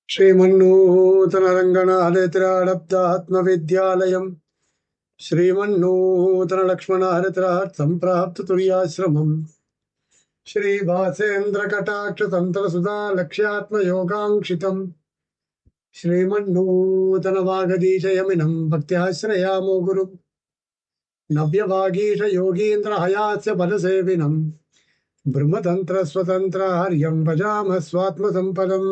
श्रीमन्नूतनरङ्गनाथत्राडब्दात्मविद्यालयम् श्रीमन्नूतनलक्ष्मणहरित्रार्थं प्राप्त तुर्याश्रमम् श्रीभासेन्द्रकटाक्षतन्त्रसुधा लक्ष्यात्मयोगाङ्क्षितम् श्रीमन्नूतनवागदीशयमिनं भक्त्याश्रयामो गुरुम् नव्यवागीश योगीन्द्रहयास्य बलसेविनम् ब्रह्मतन्त्रस्वतन्त्रार्यं भजामः स्वात्मसम्पदम्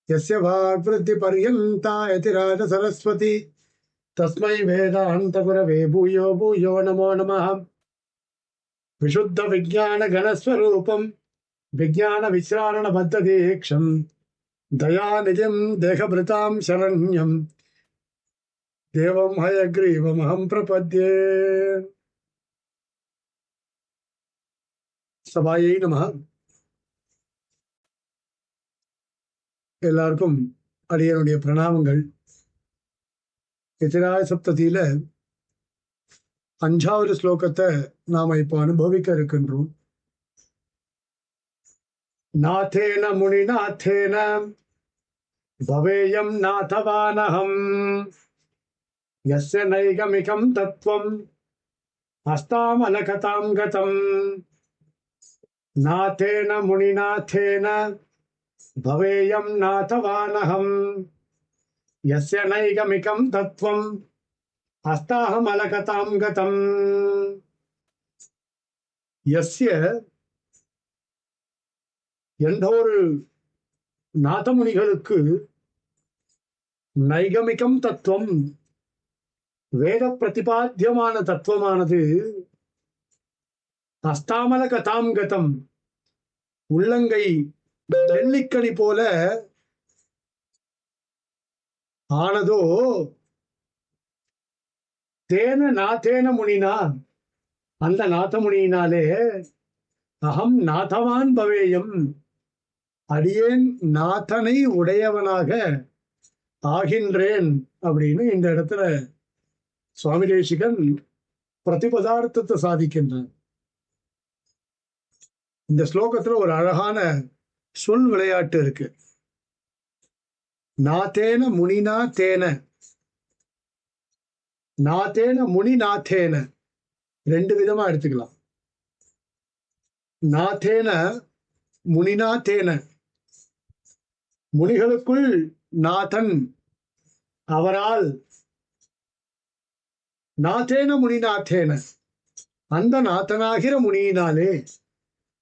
यस्य वाग्वृद्धिपर्यन्ता यतिराज सरस्वती तस्मै वेदान्तगुरवे भूयो भूयो नमो नमः। विशुद्ध विज्ञान घनस्वरूपं विज्ञान विश्रारण बद्धदीक्षं दयानिधिं देहभृतां शरण्यं देवं हयग्रीवमहं प्रपद्ये। सभायै नमः। எல்லாருக்கும் அடியனுடைய பிரணாமங்கள். எதிராய சப்ததியில 5வது ஸ்லோகத்தை நாம இப்போ அனுபவிக்க இருக்கின்றோம். நாதேன முனிநாதேன பவேயம் நாதவானஹம் யஸ்ய நைகமிகம் தத்வம் அஸ்தாமலகதாம் கதம். நாதேன முனிநாதேன भवेयं नाथवानहं यस्य नैगमिकं तत्त्वम् अस्ताहमलकतां गतम्. यस्य எந்த ஒரு நாதமுனிகளுக்கு நைகமிகம் தத்துவம் வேத பிரதிபாத்தியமான தத்துவமானது அஸ்தாமல கதாம் கதம் உள்ளங்கை வெள்ளிக்கணி போல ஆனதோ தேன நாதேன முனினா அந்த நாதமுனியினாலே அகம் நாதவான் பவேயம் அடியேன் நாதனை உடையவனாக ஆகின்றேன் அப்படின்னு இந்த இடத்துல சுவாமி தேசிகன் பிரதிபதார்த்தத்தை சாதிக்கின்றான். இந்த ஸ்லோகத்துல ஒரு அழகான சொல் விளையாட்டு இருக்கு. நாதேன முனினா தேன, நாதேன முனி நாதேன ரெண்டு விதமா எடுத்துக்கலாம். நாதேன முனினா தேன முனிகளுக்குள் நாதன் அவரால், நாதேன முனிநாதேன அந்த நாதனாகிற முனியினாலே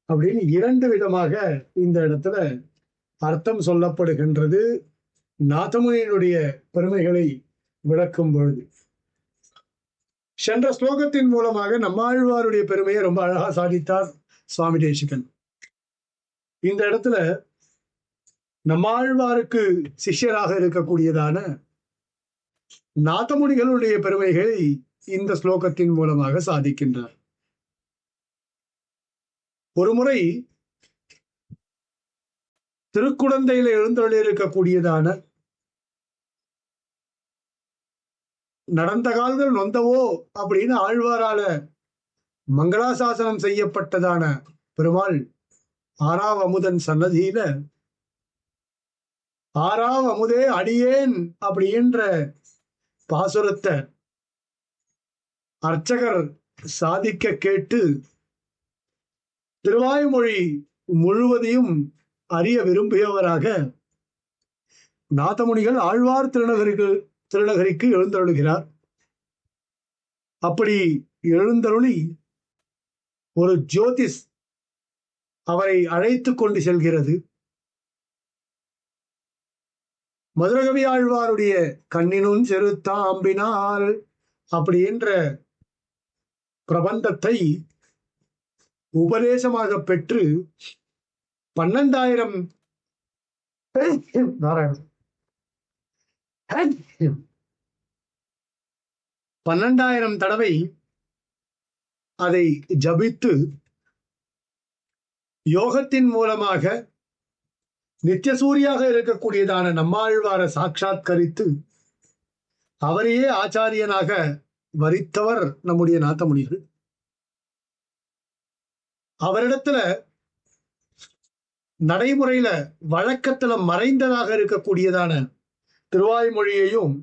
அப்படின்னு இரண்டு விதமாக இந்த இடத்துல அர்த்தம் சொல்லப்படுகின்றது. நாதமுனியினுடைய பெருமைகளை விளக்கும் பொழுது சென்ற ஸ்லோகத்தின் மூலமாக நம்மாழ்வாருடைய பெருமையை ரொம்ப அழகா சாதித்தார் சுவாமி தேசிகன். இந்த இடத்துல நம்மாழ்வாருக்கு சிஷ்யராக இருக்கக்கூடியதான நாதமுனிகளுடைய பெருமைகளை இந்த ஸ்லோகத்தின் மூலமாக சாதிக்கின்றார். ஒரு முறை திருக்குடந்தையில எழுந்தருளியிருக்கக்கூடியதான நடந்த கால்கள் நொந்தவோ அப்படின்னு ஆழ்வாரால மங்களாசாசனம் செய்யப்பட்டதான பெருமாள் ஆறாவ அமுதன் சன்னதியில ஆறாவ அமுதே அடியேன் அப்படின்ற பாசுரத்தை அர்ச்சகர் சாதிக்க கேட்டு திருவாய்மொழி முழுவதையும் அறிய விரும்பியவராக நாதமுனிகள் ஆழ்வார் திருநகரிக்கு எழுந்தருளுகிறார். அப்படி எழுந்தருளி ஒரு ஜோதிஷ் அவரை அழைத்து கொண்டு செல்கிறது. மதுரகவி ஆழ்வாருடைய கண்ணினும் செருத்தாம்பினால் அப்படின்ற பிரபந்தத்தை உபதேசமாக பெற்று 12,000 தடவை அதை ஜபித்து யோகத்தின் மூலமாக நித்தியசூரியாக இருக்கக்கூடியதான நம்மாழ்வாரை சாட்சாத்கரித்து அவரையே ஆச்சாரியனாக வரித்தவர் நம்முடைய நாதமுனிகள். அவரிடத்துல நடைமுறையில வழக்கத்துல மறைந்ததாக இருக்கக்கூடியதான திருவாய்மொழியையும்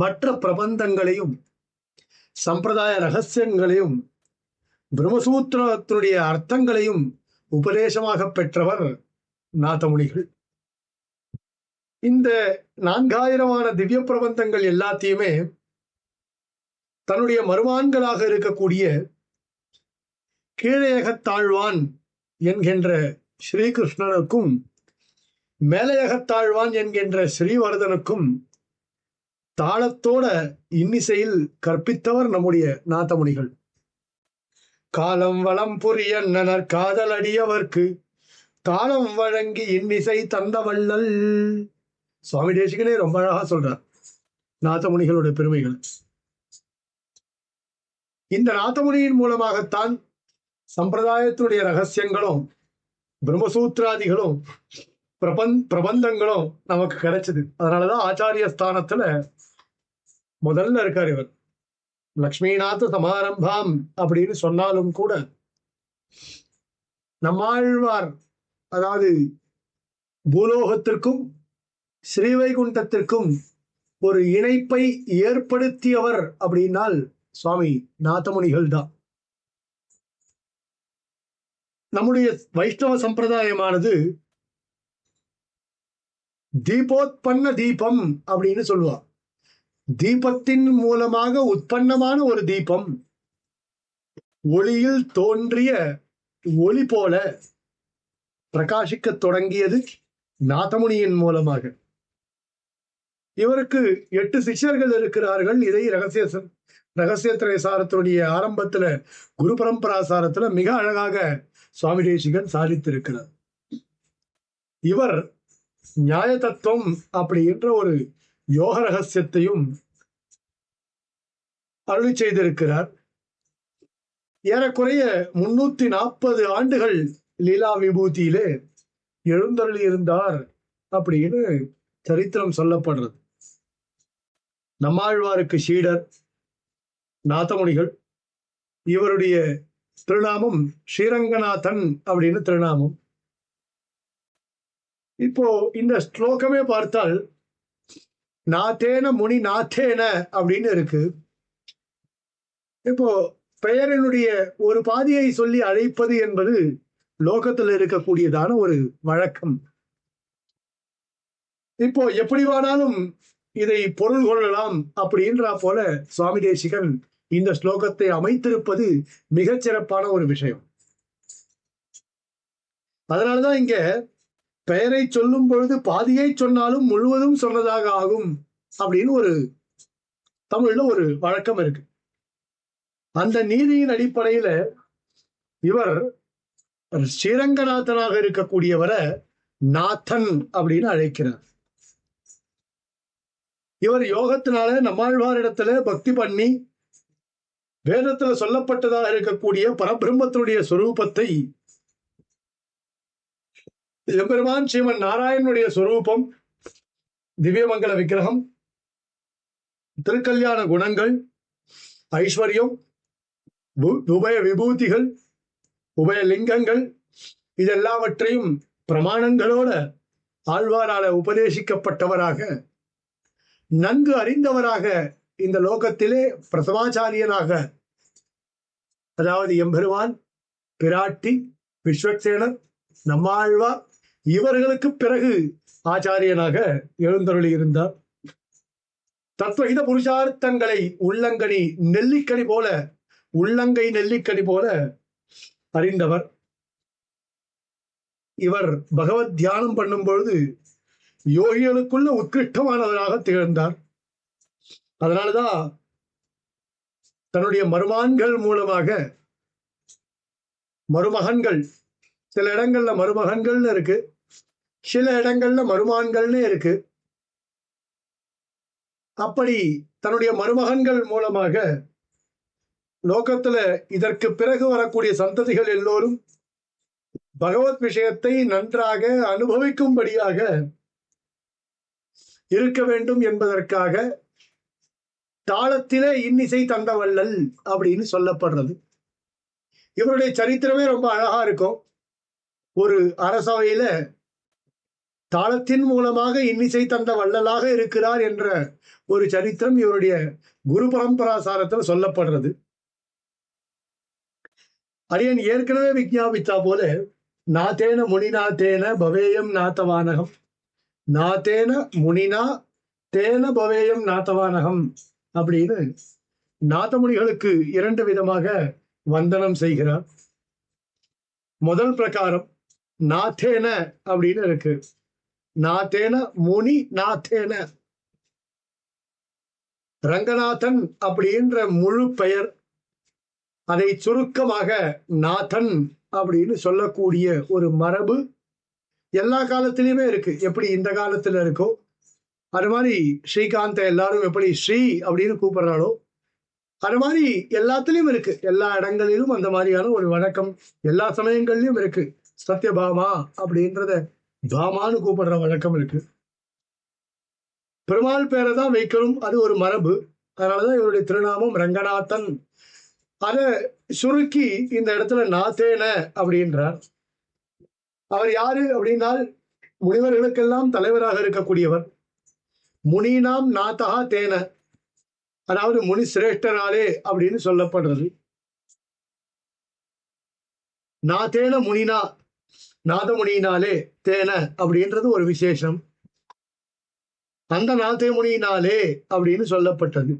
மற்ற பிரபந்தங்களையும் சம்பிரதாய ரகசியங்களையும் பிரம்மசூத்திரத்தினுடைய அர்த்தங்களையும் உபதேசமாக பெற்றவர் நாதமுனிகள். இந்த 4000 திவ்ய பிரபந்தங்கள் எல்லாத்தையுமே தன்னுடைய மருமான்களாக இருக்கக்கூடிய கீழையகத்தாழ்வான் என்கின்ற ஸ்ரீகிருஷ்ணனுக்கும் மேலையகத்தாழ்வான் என்கின்ற ஸ்ரீவர்தனுக்கும் தாளத்தோட இன்னிசையில் கற்பித்தவர் நம்முடைய நாதமுனிகள். காலம் வளம் புரிய நனர் காதல் அடியவர்க்கு தாளம் வழங்கி இன்னிசை தந்த வள்ளல். சுவாமி தேசிகனே ரொம்ப அழகா சொல்றார் நாதமுனிகளுடைய பெருமைகள். இந்த நாதமுனியின் மூலமாகத்தான் சம்பிரதாயத்தினுடைய ரகசியங்களும் பிரம்மசூத்திராதிகளும் பிரபந்தங்களும் நமக்கு கிடைச்சது. அதனாலதான் ஆச்சாரிய ஸ்தானத்துல முதல்ல இருக்கார் இவர். லக்ஷ்மிநாத சமாரம்பாம் அப்படின்னு சொன்னாலும் கூட நம்மாழ்வார், அதாவது பூலோகத்திற்கும் ஸ்ரீவைகுண்டத்திற்கும் ஒரு இணைப்பை ஏற்படுத்தியவர் அப்படின்னால் சுவாமி நாதமுனிகள் தான். நம்முடைய வைஷ்ணவ சம்பிரதாயமானது தீபோத்பன்ன தீபம் அப்படின்னு சொல்லுவா. தீபத்தின் மூலமாக உற்பத்தமான ஒரு தீபம் ஒளியில் தோன்றிய ஒளி போல பிரகாசிக்க தொடங்கியது நாதமுனியின் மூலமாக. இவருக்கு 8 சிஷ்யர்கள் இருக்கிறார்கள். இதை ரகசியத்திரை சாரத்தினுடைய ஆரம்பத்துல குரு பரம்பராசாரத்துல மிக அழகாக சுவாமி தேசிகன் சாதித்திருக்கிறார். இவர் நியாய தத்துவம் அப்படின்ற ஒரு யோக ரகசியத்தையும் அருளி செய்திருக்கிறார். ஏறக்குறைய 340 ஆண்டுகள் லீலா விபூதியிலே எழுந்தருளி இருந்தார் அப்படின்னு சரித்திரம் சொல்லப்படுறது. நம்மாழ்வாருக்கு சீடர் நாதமுனிகள். இவருடைய திருநாமம் ஸ்ரீரங்கநாதன் அப்படின்னு திருநாமம். இப்போ இந்த ஸ்லோகமே பார்த்தால் நாத்தேன முனி நாத்தேன அப்படின்னு இருக்கு. இப்போ பெயரினுடைய ஒரு பாதியை சொல்லி அழைப்பது என்பது லோகத்தில் இருக்கக்கூடியதான ஒரு வழக்கம். இப்போ எப்படி வேணாலும் இதை பொருள் கொள்ளலாம் அப்படின்றா போல சுவாமி தேசிகன் இந்த ஸ்லோகத்தை அமைத்திருப்பது மிகச் சிறப்பான ஒரு விஷயம். அதனாலதான் இங்க பெயரை சொல்லும் பொழுது பாதியை சொன்னாலும் முழுவதும் சொன்னதாக ஆகும் அப்படின்னு ஒரு தமிழ்ல ஒரு வழக்கம் இருக்கு. அந்த நீதியின் அடிப்படையில இவர் ஸ்ரீரங்கநாதனாக இருக்கக்கூடியவரை நாதன் அப்படின்னு அழைக்கிறார். இவர் யோகத்தினால நம்மாழ்வாரிடத்துல பக்தி பண்ணி வேதத்துல சொல்லப்பட்டதாக இருக்கக்கூடிய பரபிரம்மத்தினுடைய சொரூபத்தை, எம்பெருமான் ஸ்ரீமன் நாராயணனுடைய சொரூபம், திவ்யமங்கல விக்கிரகம், திருக்கல்யாண குணங்கள், ஐஸ்வர்யம், உபய விபூதிகள், உபய லிங்கங்கள், இதெல்லாவற்றையும் பிரமாணங்களோட ஆழ்வாரால உபதேசிக்கப்பட்டவராக, நன்கு அறிந்தவராக, இந்த லோகத்திலே பிரசவாச்சாரியனாக, அதாவது எம்பெருமான், பிராட்டி, விஸ்வக்சேனர், நம்மாழ்வார் இவர்களுக்கு பிறகு ஆச்சாரியனாக எழுந்தருளி இருந்தார். தத்துவஹித புருஷார்த்தங்களை உள்ளங்கை நெல்லிக்கனி போல அறிந்தவர். இவர் பகவத் தியானம் பண்ணும் பொழுது யோகிகளுக்குள்ள உத்கிருஷ்டமானவராக திகழ்ந்தார். அதனாலதான் தன்னுடைய மருமான்கள் மூலமாக, மருமகன்கள், சில இடங்கள்ல மருமகன்கள்னு இருக்கு, சில இடங்கள்ல மருமான்கள்னு இருக்கு. அப்படி தன்னுடைய மருமகன்கள் மூலமாக லோகத்துல இதற்கு பிறகு வரக்கூடிய சந்ததிகள் எல்லோரும் பகவத் விஷயத்தை நன்றாக அனுபவிக்கும்படியாக இருக்க வேண்டும் என்பதற்காக தாளத்திலே இன்னிசை தந்த வள்ளல் அப்படின்னு சொல்லப்படுறது. இவருடைய சரித்திரமே ரொம்ப அழகா இருக்கும். ஒரு அரசவையில தாளத்தின் மூலமாக இன்னிசை தந்த வள்ளலாக இருக்கிறார் என்ற ஒரு சரித்திரம் இவருடைய குரு பரம்பராசாரத்தில் சொல்லப்படுறது. அரியன் ஏற்கனவே விஞ்ஞாபித்தா போல நாத்தேன முனினா தேன பவேயம் நாத்தவானகம், நாத்தேன முனினா தேன பவேயம் நாத்தவானகம் அப்படின்னு நாதமுனிகளுக்கு 2 விதமாக வந்தனம் செய்கிறார். முதல் பிரகாரம் நாத்தேன அப்படின்னு இருக்கு. நாத்தேன முனி நாத்தேன, ரங்கநாதன் அப்படின்ற முழு பெயர், அதை சுருக்கமாக நாதன் அப்படின்னு சொல்லக்கூடிய ஒரு மரபு எல்லா காலத்திலயுமே இருக்கு. எப்படி இந்த காலத்துல இருக்கோ அது மாதிரி ஸ்ரீகாந்த எல்லாரும் எப்படி ஸ்ரீ அப்படின்னு கூப்பிடுறாளோ அது மாதிரி எல்லாத்துலயும் இருக்கு. எல்லா இடங்களிலும் அந்த மாதிரியான ஒரு வழக்கம் எல்லா சமயங்கள்லயும் இருக்கு. சத்யபாமா அப்படின்றத பாமான்னு கூப்பிடுற வழக்கம் இருக்கு. பெருமாள் பேரை தான் வைக்கணும், அது ஒரு மரபு. அதனாலதான் இவருடைய திருநாமம் ரங்கநாதன். அதை சுருக்கி இந்த இடத்துல நாத்தேன அப்படின்றார். அவர் யாரு அப்படின்னால் முனிவர்களுக்கெல்லாம் தலைவராக இருக்கக்கூடியவர். முனினாம் நாத்தகா தேன, அதாவது முனி சிரேஷ்டனாலே அப்படின்னு சொல்லப்படுறது. நாத்தேன முனினா, நாதமுனியினாலே தேன அப்படின்றது ஒரு விசேஷம். அந்த நாத்தே முனியினாலே அப்படின்னு சொல்லப்பட்டது.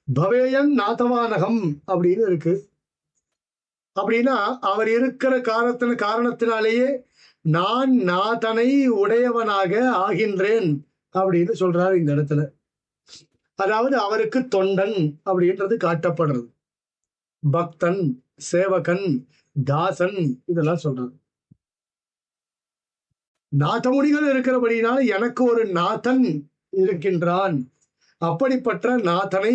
பவேயன் நாதவானகம் அப்படின்னு இருக்கு. அப்படின்னா அவர் இருக்கிற காரணத்தினாலேயே நான் நாதனை உடையவனாக ஆகின்றேன் அப்படின்னு சொல்றாரு இந்த இடத்துல. அதாவது அவருக்கு தொண்டன் அப்படின்றது காட்டப்படுறது. பக்தன், சேவகன், தாசன் இதெல்லாம் சொல்றாரு. நாதமுனிகள் இருக்கிறபடினால எனக்கு ஒரு நாதன் இருக்கின்றான், அப்படிப்பட்ட நாதனை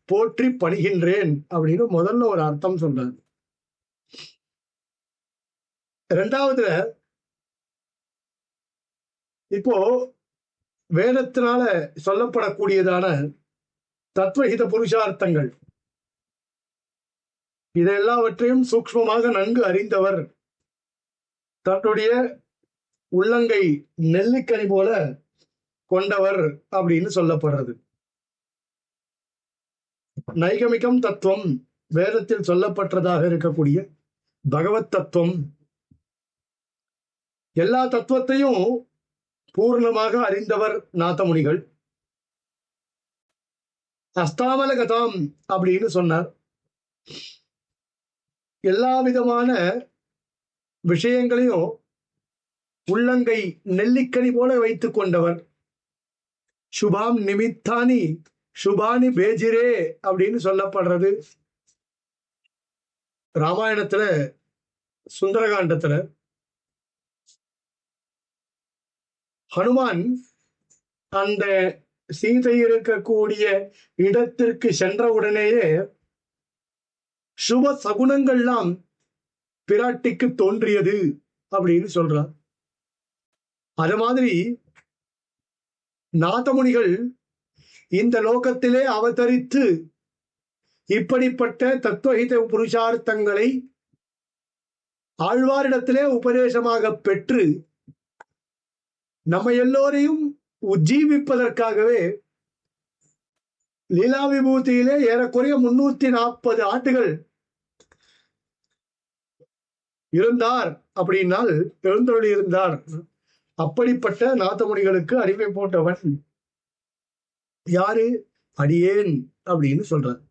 போற்றி பணிகின்றேன் அப்படின்னு முதல்ல ஒரு அர்த்தம் சொல்றாரு. இரண்டாவதுல இப்போ வேதத்தினால சொல்லப்படக்கூடியதான தத்துவஹித புருஷார்த்தங்கள் இதெல்லாவற்றையும் சூக்ஷ்மமாக நன்கு அறிந்தவர், தன்னுடைய உள்ளங்கை நெல்லிக்கனி போல கொண்டவர் அப்படின்னு சொல்லப்படுறது. நைகமிகம் தத்துவம் வேதத்தில் சொல்லப்பட்டதாக இருக்கக்கூடிய பகவத் தத்துவம், எல்லா தத்துவத்தையும் பூர்ணமாக அறிந்தவர் நாதமுனிகள். அஸ்தாமல கதாம் அப்படின்னு சொன்னார். எல்லா விதமான விஷயங்களையும் உள்ளங்கை நெல்லிக்கனி போல வைத்துக் கொண்டவர். சுபாம் நிமித்தானி சுபானி பேஜிரே அப்படின்னு சொல்லப்படுறது. ராமாயணத்துல சுந்தரகாண்டத்துல ஹனுமான் அந்த சீதை இருக்கக்கூடிய இடத்திற்கு சென்ற உடனேயே சுப சகுனங்கள்லாம் பிராட்டிக்கு தோன்றியது அப்படின்னு சொல்றார். அது மாதிரி நாதமுனிகள் இந்த லோகத்திலே அவதரித்து இப்படிப்பட்ட தத்துவஹித புருஷார்த்தங்களை ஆழ்வாரிடத்திலே உபதேசமாக பெற்று நம்ம எல்லோரையும் உஜ்ஜீவிப்பதற்காகவே லீலா விபூதியிலே ஏறக்குறைய 340 ஆண்டுகள் இருந்தார் அப்படின்னால் எழுந்தருளி இருந்தார். அப்படிப்பட்ட நாதமுனிகளுக்கு அறிவை போட்டவன் யாரு? அடியேன் அப்படின்னு சொல்றார்.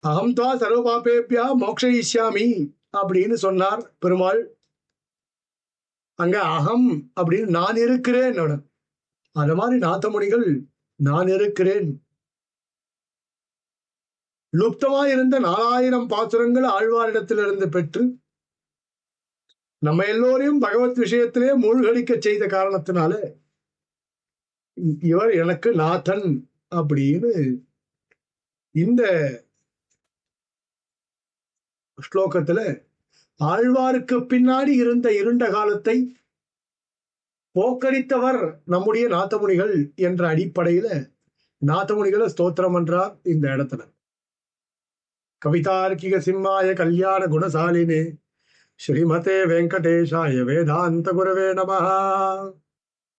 அகம் தா சர்வபாபேபியா மோக்ஷயிஷ்யாமி அப்படின்னு சொன்னார் பெருமாள். அங்க அகம் அப்படின்னு நான் இருக்கிறேன். அது மாதிரி நாதமுனிகள் நான் இருக்கிறேன். லுப்தமாயிருந்த 4000 பாசுரங்கள் ஆழ்வாரிடத்திலிருந்து பெற்று நம்ம எல்லோரையும் பகவத் விஷயத்திலே மூழ்கடிக்க செய்த காரணத்தினால இவர் எனக்கு நாதன் அப்படின்னு இந்த ஸ்லோகத்துல ஆழ்வாருக்கு பின்னாடி இருந்த இருண்ட காலத்தை போக்கடித்தவர் நம்முடைய நாதமுனிகள் என்ற அடிப்படையில நாதமுனிகளை ஸ்தோத்திரம் என்றார் இந்த இடத்துல. கவிதார்க்கிக சிம்மாய கல்யாண குணசாலினே ஸ்ரீமதே வெங்கடேஷாய வேதாந்த குரவே நமஹ.